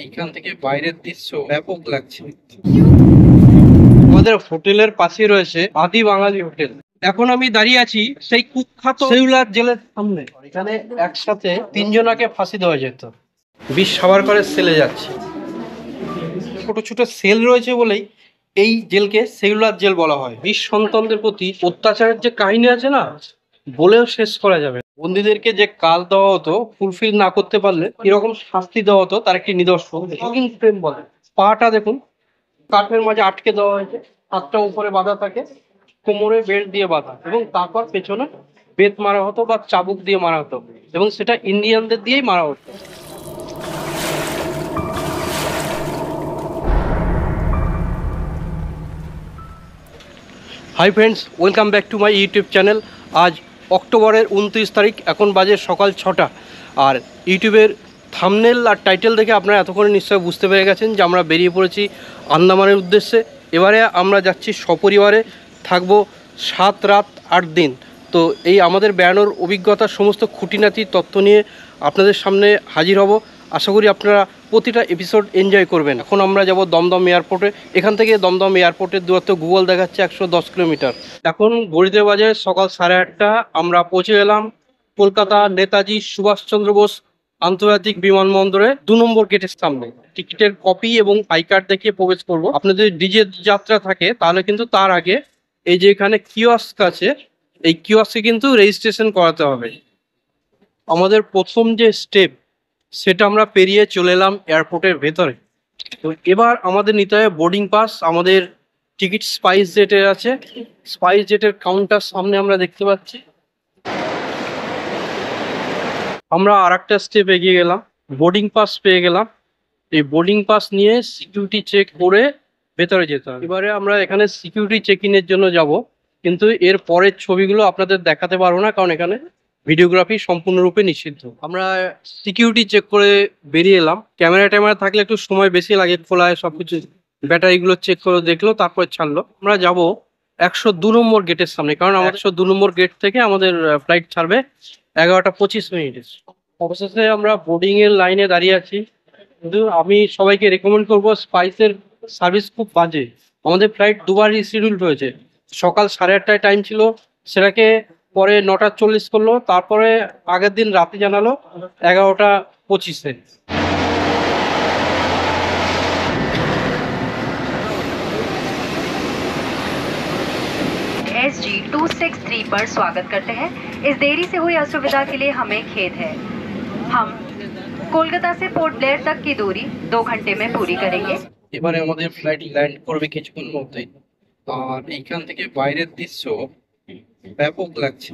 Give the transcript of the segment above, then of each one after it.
এইখান থেকে বাইরের দৃশ্য ব্যাপক লাগছে। আমাদের হোটেলের পাশে রয়েছে আদি বাঙালি হোটেল। এখন আমি দাঁড়িয়ে আছি সেই কুখ্যাত সেলুলার জেলের সামনে। এখানে একসাথে তিনজনাকে ফাঁসি দেওয়া যেত। বিষ সাভারকরের সেলে যাচ্ছে। ছোট ছোট সেল রয়েছে বলেই এই জেলকে সেলুলার জেল বলা হয়। বিষ সন্তানদের প্রতি অত্যাচারের যে কাহিনী আছে না, বলেও শেষ করা যাবে। বন্দীদেরকে যে কাল দেওয়া হতো ফুলফিল না করতে পারলে এরকম শাস্তি দেওয়া হতো, তার একটি নিদর্শন হ্যাঙ্গিং ফ্রেম বলে। পাটা দেখুন, কাঠের মাঝে আটকে দেওয়া হয়েছে, হাতটা উপরে বাঁধা থাকে, কোমরে বেল্ট দিয়ে বাঁধা, এবং তারপর পেছনে বেত মারা হতো বা চাবুক দিয়ে মারা হতো, এবং সেটা ইন্ডিয়ানদের দিয়েই মারা হতো। Hi friends, welcome back to my YouTube channel. আজ অক্টোবরের 29 তারিখ, এখন বাজে সকাল 6টা। আর ইউটিউবের থাম্বনেল আর টাইটেল দেখে আপনারা এতক্ষণে নিশ্চয়ই বুঝতে পেরে গেছেন যে আমরা বেরিয়ে পড়েছি আন্দামানের উদ্দেশ্যে। এবারে আমরা যাচ্ছি সপরিবারে, থাকবো 7 রাত 8 দিন। তো এই আমাদের বেড়ানোর অভিজ্ঞতার সমস্ত খুঁটিনাটি তথ্য নিয়ে আপনাদের সামনে হাজির হব। আশা করি আপনারা প্রতিটা এপিসোড এনজয় করবেন। এখন আমরা যাব দমদম এয়ারপোর্টে। এখান থেকে দমদম এয়ারপোর্টের দূরত্ব গুগল দেখাচ্ছে 110 কিলোমিটার। এখন ঘড়িতে বাজে সকাল 8:30। আমরা পৌঁছে গেলাম কলকাতা নেতাজি সুভাষচন্দ্র বোস আন্তর্জাতিক বিমানবন্দরে 2 নম্বর গেটের সামনে। টিকিটের কপি এবং আই কার্ড দেখিয়ে প্রবেশ করব। আপনাদের ডিজে যাত্রা থাকে তাহলে কিন্তু তার আগে এই যে এখানে কিওস্ক আছে, এই কিওস্কে কিন্তু রেজিস্ট্রেশন করাতে হবে। আমাদের প্রথম যে স্টেপ সেটা আমরা পেরিয়ে চলে এলাম এয়ারপোর্টের ভেতরে। তো এবার আমাদের নিতে হবে বোর্ডিং পাস। আমাদের টিকিট স্পাইস জেটের আছে। স্পাইস জেটের কাউন্টার সামনে আমরা দেখতে পাচ্ছি। আমরা আর একটা স্টেপ এগিয়ে গেলাম, বোর্ডিং পাস পেয়ে গেলাম। এই বোর্ডিং পাস নিয়ে সিকিউরিটি চেক করে ভেতরে যেতে হবে। এবারে আমরা এখানে সিকিউরিটি চেক ইনের জন্য যাব, কিন্তু এর পরের ছবিগুলো আপনাদের দেখাতে পারবো না, কারণ এখানে ভিডিওগ্রাফি সম্পূর্ণরূপে নিষিদ্ধ। আমরা সিকিউরিটি চেক করে বেরিয়ে এলাম। ক্যামেরা ট্যামেরা থাকলে একটু সময় বেশি লাগে, খোলায় সবকিছু ব্যাটারিগুলো চেক করে দেখলো, তারপর ছাড়লো। আমরা যাব 102 নম্বর গেটের সামনে, কারণ আমাদের 102 নম্বর গেট থেকে আমাদের ফ্লাইট ছাড়বে 11টা 25 মিনিটে। অবশেষে আমরা বোর্ডিং এর লাইনে দাঁড়িয়ে আছি, কিন্তু আমি সবাইকে রেকমেন্ড করবো, স্পাইসের সার্ভিস খুব বাজে। আমাদের ফ্লাইট দুবার রিশিডিউল হয়েছে। সকাল 8:30টায় টাইম ছিল, সেটাকে পরে 9:40 করলো, তারপরে আগের দিন রাতে জানালো 11টা 25-এ। SG263 पर स्वागत करते हैं। इस देरी से हुई असुविधा के लिए हमें खेद है। हम कोलकाता से पोर्ट ब्लेयर तक की दूरी 2 घंटे में पूरी करेंगे। এবারে আমাদের ফ্লাইট ল্যান্ড করবে কিছুক্ষণ মধ্যেই। আর এইখান থেকে বাইরের দৃশ্য ব্যাপক লাগছে।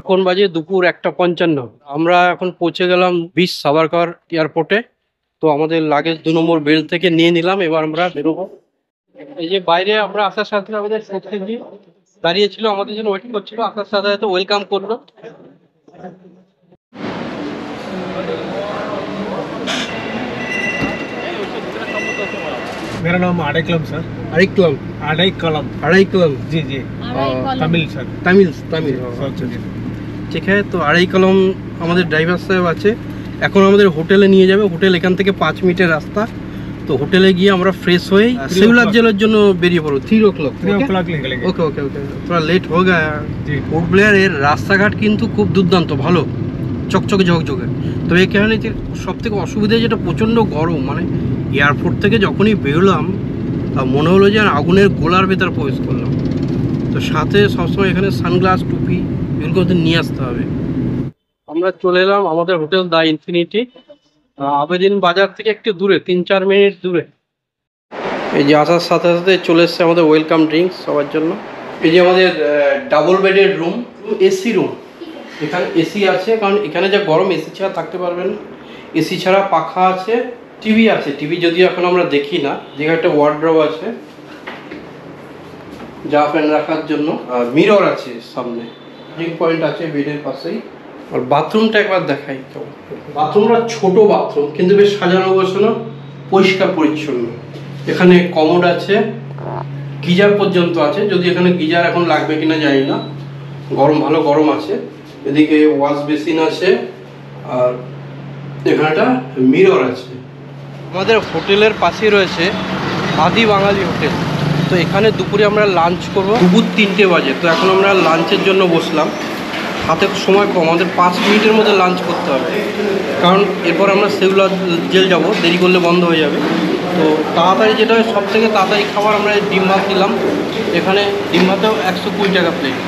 এখন বাজে দুপুর 1:55। আমরা এখন পৌঁছে গেলাম বীর সাভারকর এয়ারপোর্টে। তো আমাদের লাগেজ 2 নম্বর বেল্ট থেকে নিয়ে নিলাম। এবার আমরা বেরোবো। এই যে বাইরে আমরা আসার সাথে আমাদের সেক্রেটারি দাঁড়িয়ে ছিল, আমাদের জন্য ওয়েট করছিল। আসার সাথে সাথে ওয়েলকাম করলো। मेरा नाम आड़े कलम सर। আড়াইকলম। आड़े कलम। আড়াইকলম जी जी। तमिल सर। তামিল তামিল। अच्छा जी। ঠিক আছে, তো আড়াইকলম আমাদের ড্রাইভার সাহেব আছে। এখন আমাদের হোটেলে নিয়ে যাবে। হোটেল এখান থেকে 5 মিনিটের রাস্তা। তো হোটেলে গিয়ে আমরা ফ্রেশ হয়ে সেলুলার জেলের জন্য বেরিয়ে পড়বো 3 o'clock। 3 o'clock निकलेंगे। ওকে ওকে ওকে, थोड़ा लेट हो गया। जी। পোর্ট ব্লেয়ারের রাস্তাঘাট কিন্তু খুব দুর্দান্ত ভালো, চকচকে ঝকঝকে। তবে এখানে যে সব থেকে অসুবিধা, যেটা প্রচণ্ড গরম। মানে এয়ারপোর্ট থেকে যখনই বেরোলাম মনে হলো যে আগুনের গোলার ভেতর প্রবেশ করলাম। তো সাথে সবসময় এখানে সানগ্লাস টুপি এগুলো নিয়ে আসতে হবে। আমরা চলে এলাম আমাদের হোটেল দ্য ইনফিনিটি, আবেদিন বাজার থেকে একটু দূরে, 3-4 মিনিট দূরে। এই যে আসার সাথে সাথে চলে এসছে আমাদের ওয়েলকাম ড্রিঙ্কস সবার জন্য। এই যে আমাদের ডাবল বেডের রুম, এসি রুম। এখানে এসি আছে, কারণ এখানে যা গরম এসি ছাড়া থাকতে পারবেন না। এসি ছাড়া পাখা আছে, টিভি আছে। টিভি যদিও এখন আমরা দেখি না। যেখানে একটা ওয়ার্ড্রোব আছে যা প্যান্ট রাখার জন্য, মিরর আছে সামনে, ড্রিঙ্ক পয়েন্ট আছে বেডের পাশেই। আর বাথরুমটা একবার দেখাই। বাথরুমটা ছোট বাথরুম, কিন্তু বেশ সাজানো গোছানো, পরিষ্কার পরিচ্ছন্ন। এখানে কমোড আছে, গিজার পর্যন্ত আছে। যদি এখানে গিজার এখন লাগবে কিনা জানি না। ভালো গরম আছে। এদিকে ওয়াশ বেসিন আছে আর এখানে একটা মিরর আছে। আমাদের হোটেলের পাশেই রয়েছে আদি বাঙালি হোটেল। তো এখানে দুপুরে আমরা লাঞ্চ করব, দুপুর 3টে বাজে। তো এখন আমরা লাঞ্চের জন্য বসলাম। হাতে সময় কম, আমাদের 5 মিনিটের মধ্যে লাঞ্চ করতে হবে, কারণ এরপর আমরা সেগুলার জেল যাব, দেরি করলে বন্ধ হয়ে যাবে। তো তাড়াতাড়ি যেটা হয় সব থেকে তাড়াতাড়ি খাবার আমরা ডিম ভাত নিলাম। এখানে ডিম ভাতেও 120 টাকা প্লেট।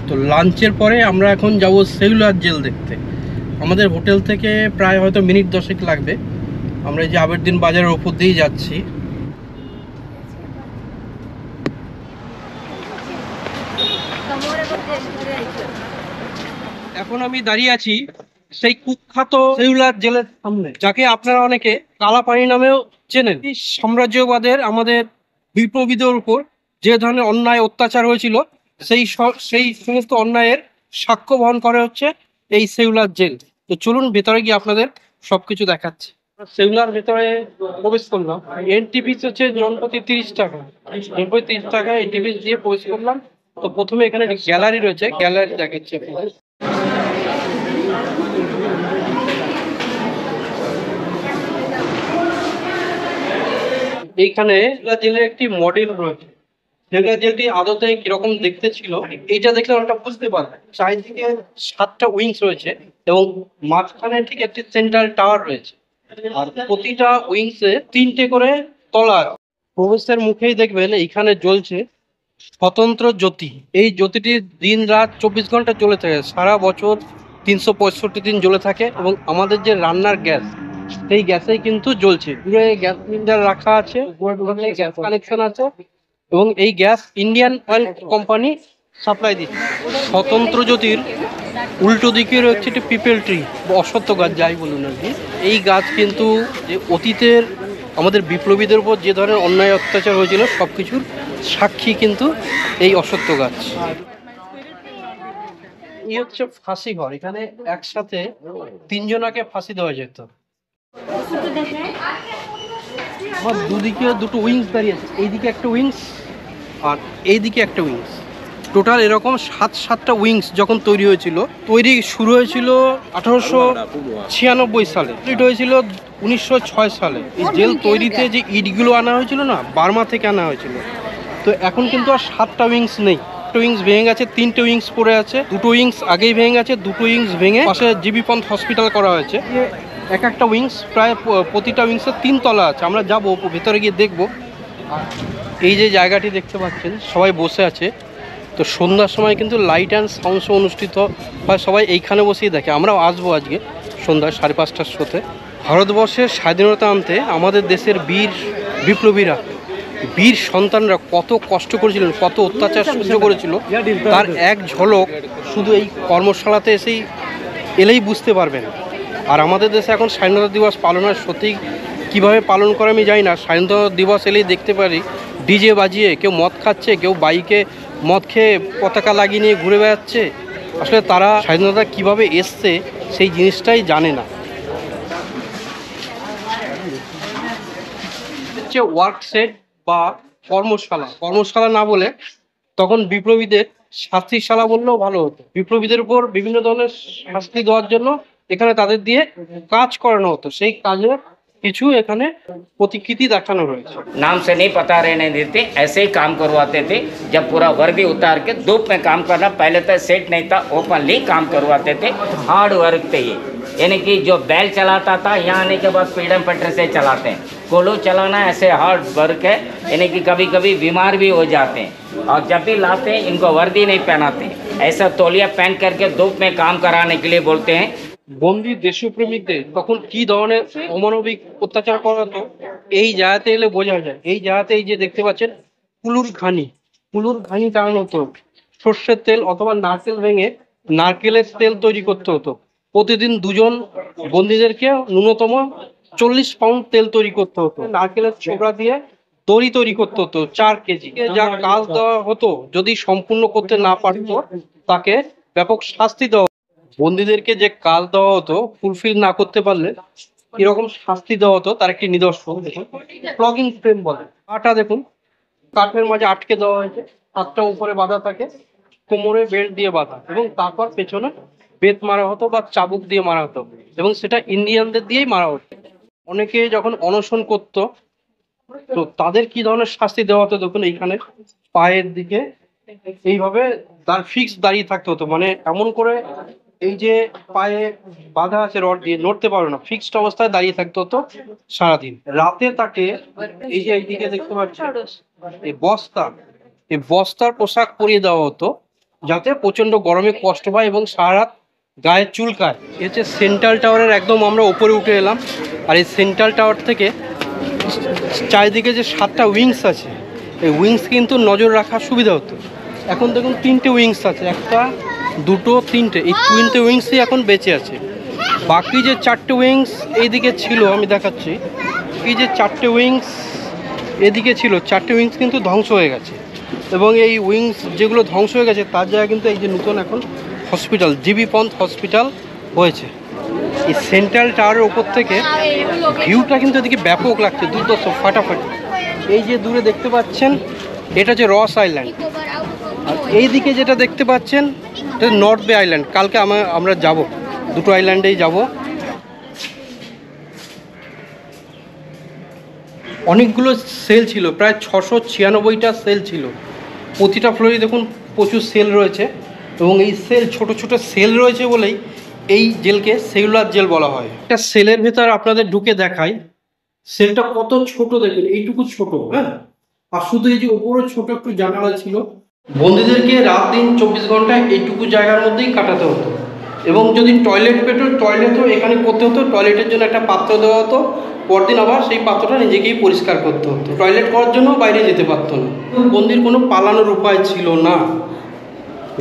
তো লাঞ্চের পরে আমরা এখন যাব সেলুলার জেল দেখতে। আমাদের হোটেল থেকে প্রায় হয়তো মিনিট 10 লাগবে। আমরা এই যে আবেরদিন বাজারের ওপর দিয়েই যাচ্ছি। এখন আমি দাঁড়িয়ে আছি সেই কুখ্যাত সেলুলার জেলের সামনে, যাকে আপনারা অনেকে কালাপানি নামেও চেনেন। সাম্রাজ্যবাদের আমাদের বিপ্লবীদের উপর যে ধরনের অন্যায় অত্যাচার হয়েছিল, সেই সমস্ত অন্যায়ের সাক্ষ্য বহন করে হচ্ছে এই সেলুলার জেল। তো চলুন ভেতরে গিয়ে আপনাদের সবকিছু দেখাচ্ছি। সেলুলার ভেতরে প্রবেশ করলাম। এন্ট্রি ফিস হচ্ছে জনপ্রতি 30 টাকা। জনপ্রতি 30 টাকা এন্ট্রি ফিস দিয়ে প্রবেশ করলাম। তো প্রথমে এখানে গ্যালারি রয়েছে, গ্যালারি দেখাচ্ছি আপনাদের। এইখানে জেলের একটি মডেল রয়েছে। সেলুলার জেলটি আদতে কিরকম দেখতে ছিল এইটা দেখলে ওটা বুঝতে পারবে। চারিদিকে 7টা উইংস রয়েছে এবং মাঝখানে ঠিক একটি সেন্ট্রাল টাওয়ার রয়েছে, আর প্রতিটা উইংসে 3টে করে তলা। প্রবেশের মুখেই দেখবেন এইখানে জ্বলছে স্বতন্ত্র জ্যোতি। এই জ্যোতিটি দিন রাত 24 ঘন্টা জ্বলে থাকে, সারা বছর 365 দিন জ্বলে থাকে। এবং আমাদের যে রান্নার গ্যাস, সেই গ্যাসেই কিন্তু জ্বলছে। পুরো গ্যাস সিলিন্ডার রাখা আছে, গ্যাস কানেকশন আছে এবং এই gas Indian oil company supply দিচ্ছে। স্বতন্ত্র জ্যোতির উল্টো দিকে রয়েছে একটি পিপল ট্রি, অশ্বত্থ গাছ যাই বলুন আর কি। এই গাছ কিন্তু যে অতীতের আমাদের বিপ্লবীদের উপর যে ধরনের অন্যায় অত্যাচার হয়েছিল সব কিছুর সাক্ষী কিন্তু এই অশ্বত্থ গাছ। এই হচ্ছে ফাঁসি ঘর। এখানে একসাথে 3 জনাকে ফাঁসি দেওয়া যেত। আমার দুদিকে দুটো উইংস দাঁড়িয়ে আছে, এইদিকে একটা উইংস আর এইদিকে একটা উইংস। টোটাল এরকম 7টা উইংস যখন তৈরি হয়েছিল, তৈরি শুরু হয়েছিল 1896 সালে, কমপ্লিট হয়েছিল 1906 সালে। এই জেল তৈরিতে যে ইটগুলো আনা হয়েছিল না, বার্মা থেকে আনা হয়েছিল। তো এখন কিন্তু আর 7টা উইংস নেই, উইংস ভেঙে গেছে, 3টে উইংস পড়ে আছে। 2টো উইংস আগেই ভেঙে গেছে, 2টো উইংস ভেঙে পাশে জিবি পন্থ হসপিটাল করা হয়েছে। এক একটা উইংস প্রায় প্রতিটা উইংসের 3 তলা আছে। আমরা যাব ভেতরে গিয়ে দেখব। এই যে জায়গাটি দেখতে পাচ্ছেন সবাই বসে আছে। তো সন্ধ্যার সময় কিন্তু লাইট অ্যান্ড সাউন্ড শো অনুষ্ঠিত হয়, সবাই এইখানে বসেই দেখে। আমরাও আসবো আজকে সন্ধ্যা 5:30টার শোতে। ভারতবর্ষের স্বাধীনতা আনতে আমাদের দেশের বীর বিপ্লবীরা, বীর সন্তানরা কত কষ্ট করেছিলেন, কত অত্যাচার সহ্য করেছিল, তার এক ঝলক শুধু এই কর্মশালাতে এলেই বুঝতে পারবেন। আর আমাদের দেশে এখন স্বাধীনতা দিবস পালন হয়, সত্যি কীভাবে পালন করে আমি জানি না। স্বাধীনতা দিবস এলেই দেখতে পারি ডিজে বাজিয়ে কেউ মদ খাচ্ছে, কেউ বাইকে মদ খেয়ে পতাকা লাগিয়ে নিয়ে ঘুরে বেড়াচ্ছে। আসলে তারা স্বাধীনতা কিভাবে এসছে সেই জিনিসটাই জানে না। হচ্ছে ওয়ার্ক সেট বা কর্মশালা না বলে তখন বিপ্লবীদের শাস্তিশালা বললেও ভালো হতো। বিপ্লবীদের উপর বিভিন্ন ধরনের শাস্তি দেওয়ার জন্য এখানে তাদের দিয়ে কাজ করানো হতো। সেই কাজে কিছু এখানে প্রতিকৃতি দেখানো রয়েছে। नाम से नहीं पता रहने देते, ऐसे ही काम करवाते थे। जब पूरा वर्दी उतार के धूप में काम करना, पहले तो सेट नहीं था, ओपनली काम करवाते थे। हार्ड वर्क थे ये, यानी कि जो बैल चलाता था यहाँ आने के बाद फ्रीडम फाइटर से चलाते हैं। कोलो चलाना ऐसे हार्ड वर्क है, यानी कि कभी कभी बीमार भी हो जाते हैं। और जब भी लाते हैं इनको वर्दी नहीं पहनाते, ऐसा तौलिया पहन करके धूप में काम कराने के लिए बोलते हैं। বন্দি দেশপ্রেমিকদের তখন কি ধরনের অমানবিক অত্যাচার করা হতো এই জায়গাতে এলে বোঝা যায়। এই জায়গাতে এই যে দেখতে পাচ্ছেন কুলুর ঘানি টানানো হতো। সর্ষের তেল অথবা নারকেল ভেঙে নারকেলের তেল তৈরি করতে হতো। প্রতিদিন 2জন বন্দীদেরকে ন্যূনতম 40 পাউন্ড তেল তৈরি করতে হতো। নারকেলের ছোবড়া দিয়ে দড়ি তৈরি করতে হতো 4 কেজি। যা কাজ দেওয়া হতো, যদি সম্পূর্ণ করতে না পারতো তাকে ব্যাপক শাস্তি দেওয়া। বন্দীদেরকে যে কাজ দেওয়া হতো ফুলফিল না করতে পারলে এরকম শাস্তি দেওয়া হতো, তার একটি নিদর্শন দেখুন। ফ্লগিং ফ্রেম বলে। কাঠটা দেখুন, কাঠের মাঝে আটকে দেওয়া হয়েছে, হাতটা উপরে বাঁধা থাকে। কোমরে বেল্ট দিয়ে বাঁধা, এবং তারপর পেছনে বেত মারা হতো বা চাবুক দিয়ে মারা হতো, এবং সেটা ইন্ডিয়ানদের দিয়েই মারা হতো। অনেকে যখন অনশন করতো তো তাদের কি ধরনের শাস্তি দেওয়া হতো দেখুন, এইখানে পায়ের দিকে এইভাবে তার ফিক্স দাঁড়িয়ে থাকতে হতো, মানে এমন করে এই যে পায়ে বাঁধা আছে রড দিয়ে, নড়তে পারবে না, ফিক্সড অবস্থায় দাঁড়িয়ে থাকতে হতো সারাদিন। রাতে তাকে এই যে এইদিকে দেখতে পাচ্ছি এই বস্তার পোশাক পরিয়ে দেওয়া হতো যাতে প্রচন্ড গরমে কষ্ট পায় এবং সারা রাত গায়ে চুলকায়। এই হচ্ছে সেন্ট্রাল টাওয়ারের একদম আমরা উপরে উঠে এলাম, আর এই সেন্ট্রাল টাওয়ার থেকে চারিদিকে যে 7টা উইংস আছে, এই উইংস কিন্তু নজর রাখার সুবিধা হতো। এখন দেখুন 3টে উইংস আছে, 1, 2, 3টে, এই 3টে উইংসই এখন বেঁচে আছে। বাকি যে 4টে উইংস এইদিকে ছিল, আমি দেখাচ্ছি, এই যে 4টে উইংস এদিকে ছিল, 4টে উইংস কিন্তু ধ্বংস হয়ে গেছে, এবং এই উইংস যেগুলো ধ্বংস হয়ে গেছে তার জায়গায় কিন্তু এই যে নতুন এখন হসপিটাল, জিবি পন্থ হসপিটাল হয়েছে। এই সেন্ট্রাল টাওয়ারের ওপর থেকে ভিউটা কিন্তু এদিকে ব্যাপক লাগছে, দুর্দর্শ, ফাটাফাটি। এই যে দূরে দেখতে পাচ্ছেন এটা হচ্ছে রস আইল্যান্ড, আর এইদিকে যেটা দেখতে পাচ্ছেন এটা নর্থ বে আইল্যান্ড। কালকে আমরা যাব, দুটো আইল্যান্ডেই যাব। অনেকগুলো সেল ছিল, প্রায় 696টা সেল ছিল। প্রতিটা ফ্লোরে দেখুন প্রচুর সেল রয়েছে, এবং এই সেল ছোট ছোট সেল রয়েছে বলেই এই জেলকে সেলুলার জেল বলা হয়। একটা সেলের ভেতর আপনাদের ঢুকে দেখাই, সেলটা কত ছোট দেখুন, এইটুকু ছোট, হ্যাঁ, আর শুধু এই যে উপরে ছোট একটু জানালা ছিল। বন্দীদেরকে রাত দিন 24 ঘন্টা এইটুকু জায়গার মধ্যেই কাটাতে হতো, এবং যদি টয়লেট পেতো টয়লেটও এখানে করতে হতো, টয়লেটের জন্য একটা পাত্র দেওয়া হতো, পরদিন আবার সেই পাত্রটা নিজেকেই পরিষ্কার করতে হতো, টয়লেট করার জন্য বাইরে যেতে পারতো না। বন্দির কোনো পালানোর উপায় ছিল না।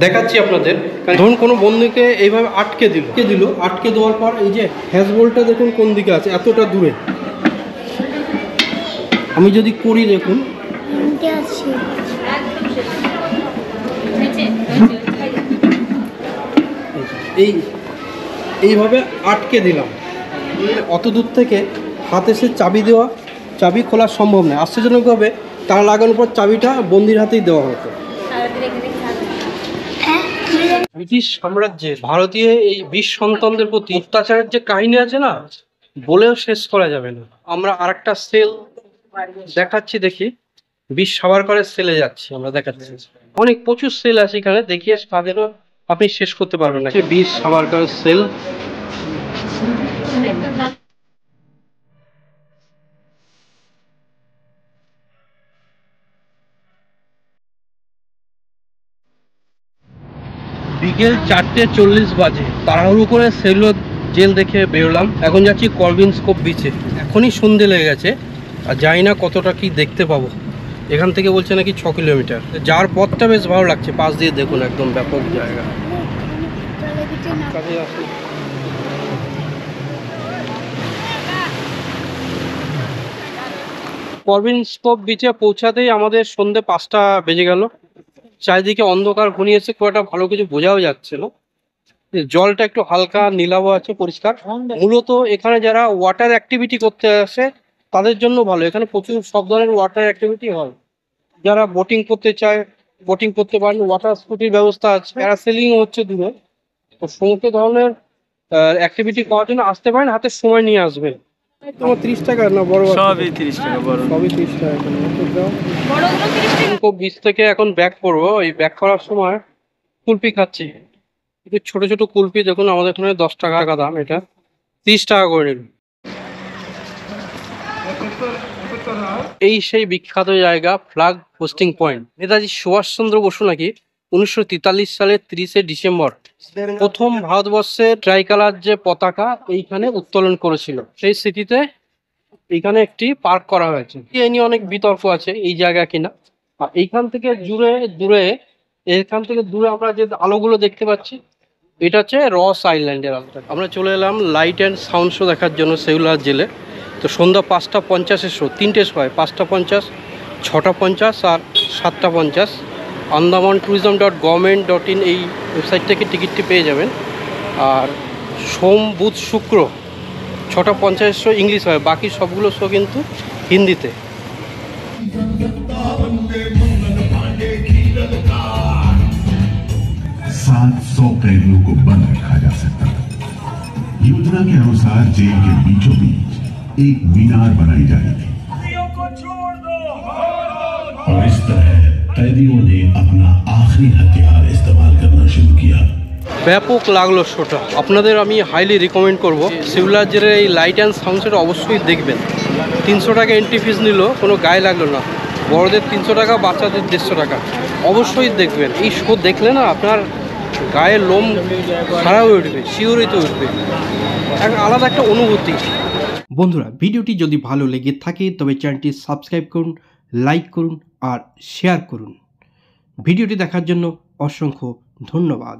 দেখাচ্ছি আপনাদের, ধরুন কোনো বন্দীকে এইভাবে আটকে দিল, আটকে দেওয়ার পর এই যে হ্যাজবোল্টটা দেখুন কোন দিকে আছে, এতটা দূরে। আমি যদি করি দেখুন, এইভাবে আটকে দিলাম, অত দূর থেকে হাতে সে চাবি খোলা সম্ভব নয়। আশ্চর্যজনকভাবে তার লাগানোর পর চাবিটা বন্দির হাতেই দেওয়া হতো। ব্রিটিশ সাম্রাজ্যে ভারতীয় এই বীর সন্তানদের প্রতি অত্যাচারের যে কাহিনী আছে না, বলেও শেষ করা যাবে না। আমরা আরেকটা সেল দেখাচ্ছি, দেখি বীর সাভারকরের সেলে যাচ্ছি আমরা, দেখাচ্ছি অনেক প্রচুর সেল আছে এখানে, দেখিয়ে তাদেরও আপনি শেষ করতে পারবেন না। বীর সাভারকরের সেল, বিকেল 4:40 বাজে, তাড়াহুড়ো করে সেলুলার জেল দেখে বেরোলাম। এখন যাচ্ছি কলভিনস্কোপ বিচে। এখনই সন্ধে লেগে গেছে, আর জানি না কতটা কি দেখতে পাবো। এখান থেকে বলছে নাকি 6 কিলোমিটার। যার পথটা বেশ ভালো লাগছে, পাশ দিয়ে দেখুন একদম ব্যাপক জায়গা। কলভিনস্কোপ বিচে পৌঁছাতেই আমাদের সন্ধে 5টা বেজে গেল। চারিদিকে অন্ধকার ঘনিয়েছে, খুব একটা ভালো কিছু বোঝাও যাচ্ছে না। জলটা একটু হালকা নীলাভ আছে, পরিষ্কার। মূলত এখানে যারা ওয়াটার অ্যাক্টিভিটি করতে আসে তাদের জন্য ভালো, এখানে প্রচুর সব ধরনের ওয়াটার অ্যাক্টিভিটি হয়। যারা বোটিং করতে চায় বোটিং করতে পারেন, ওয়াটার স্কুটির ব্যবস্থা আছে, প্যারাসেলিং হচ্ছে দূরে। তো সমস্ত ধরনের অ্যাক্টিভিটি করার জন্য আসতে পারেন, হাতে সময় নিয়ে আসবেন। তোমার 30 টাকা না বড়? সবই 30 টাকা, বড় সবই 30 টাকা। বিচ থেকে এখন ব্যাক করবো। এই ব্যাক করার সময় কুলফি খাচ্ছি, একটু ছোট ছোট কুলফি দেখুন, আমাদের এখানে 10 টাকা দাম, এটা 30 টাকা করে নিন। এই সেই বিখ্যাত জায়গা flag hoisting point. Netaji Subhas Chandra Bose নাকি 1943 সালের 30শে ডিসেম্বর প্রথম ভারতবর্ষের ট্রাইকালার যে পতাকা এইখানে উত্তোলন করেছিল। সেই স্মৃতিতে এইখানে একটি পার্ক করা হয়েছে। এই নিয়ে অনেক বিতর্ক আছে এই জায়গা কিনা। আর এইখান থেকে দূরে আমরা যে আলোগুলো দেখতে পাচ্ছি, এটা হচ্ছে রস আইল্যান্ডের আলোটা। আমরা চলে এলাম লাইট অ্যান্ড সাউন্ড শো দেখার জন্য সেলুলার জেলে। তো সন্ধ্যা 5:50 শো, 3টে শো হয়, 5:50, 6:50 আর 7:50। andamanTourism.government.in এই ওয়েবসাইট থেকে টিকিটটি পেয়ে যাবেন। আর সোম, বুধ, শুক্র 6:50 শো ইংলিশ হয়, বাকি সবগুলো শো কিন্তু হিন্দিতে। 700 कैदियों को बंद रखा जा सकता था। योजना के अनुसार जेल के बीचों बीच एक मीनार बनाई जानी थी और इस तरह कैदियों ने अपना आखिरी हथियार इस्तेमाल करना शुरू किया। ব্যাপক লাগলো শোটা, আপনাদের আমি হাইলি রিকমেন্ড করব। শিবলাজের এই লাইট অ্যান্ড সাউন্ড শোটা অবশ্যই দেখবেন। 300 টাকা এন্ট্রি ফিস নিল, কোনো গায়ে লাগলো না। বড়দের 300 টাকা, বাচ্চাদের 150 টাকা। অবশ্যই দেখবেন। এই শো দেখলে না আপনার গায়ের লোম খাড়া হয়ে উঠবে, শিহরিত উঠবে, আলাদা একটা অনুভূতি। বন্ধুরা, ভিডিওটি যদি ভালো লেগে থাকে তবে চ্যানেলটি সাবস্ক্রাইব করুন, লাইক করুন আর শেয়ার করুন। ভিডিওটি দেখার জন্য অসংখ্য ধন্যবাদ।